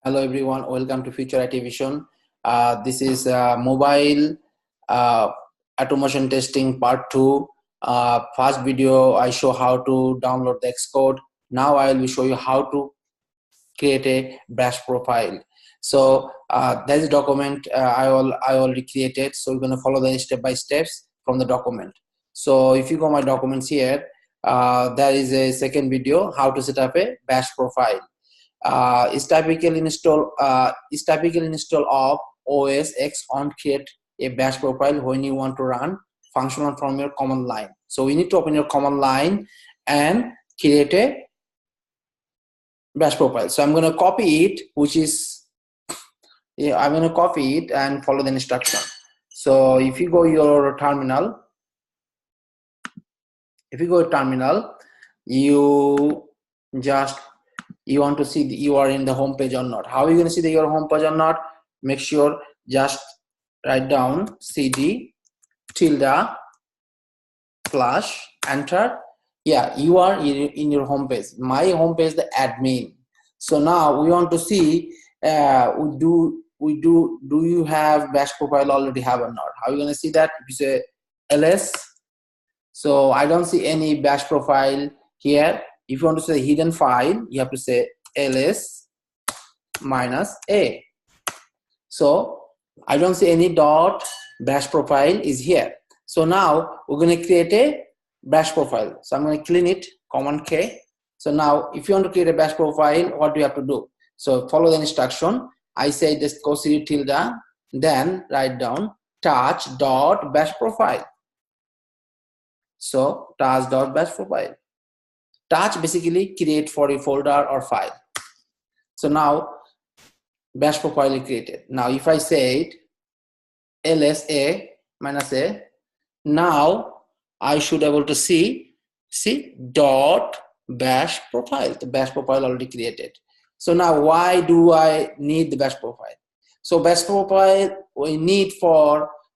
Hello everyone, welcome to Future IT Vision. This is mobile uh, automation testing part 2. First video I show how to download the Xcode. Now I will show you how to create a bash profile. So there is a document I already created. So we're going to follow the step by steps from the document. So if you go my documents here, there is a second video how to set up a bash profile. Is typical install of OS X on create a bash profile when you want to run function from your command line. So we need to open your command line and create a bash profile. So I'm going to copy it, which is I'm going to copy it and follow the instruction. So if you go your terminal, you want to see you are in the home page or not. How are you going to see that your home page or not? Make sure just write down cd tilde / enter. Yeah, you are in your home page. My home page the admin. So now we want to see do you have bash profile already have or not? How are you going to see that? If you say ls, so I don't see any bash profile here. If you want to say hidden file, you have to say ls -a. So I don't see any dot bash profile is here. So now we're going to create a bash profile. So I'm going to clean it, Command K. So now if you want to create a bash profile, what do you have to do? So follow the instruction. I say just go cd tilde, then write down touch.bash profile. So touch.bash profile. Touch basically create for a folder or file. So now bash profile is created. Now if I say it lsa -a, now I should be able to see dot bash profile. The bash profile already created. So now why do I need the bash profile? So bash profile we need for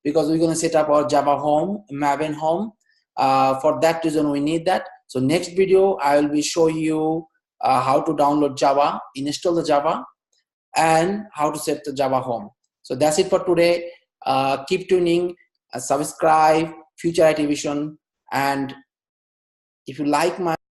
because we're going to set up our Java home, Maven home. For that reason we need that. So next video I will be showing you how to download Java, install the Java, and how to set the Java home. So that's it for today. Keep tuning, subscribe Future IT Vision, and if you like my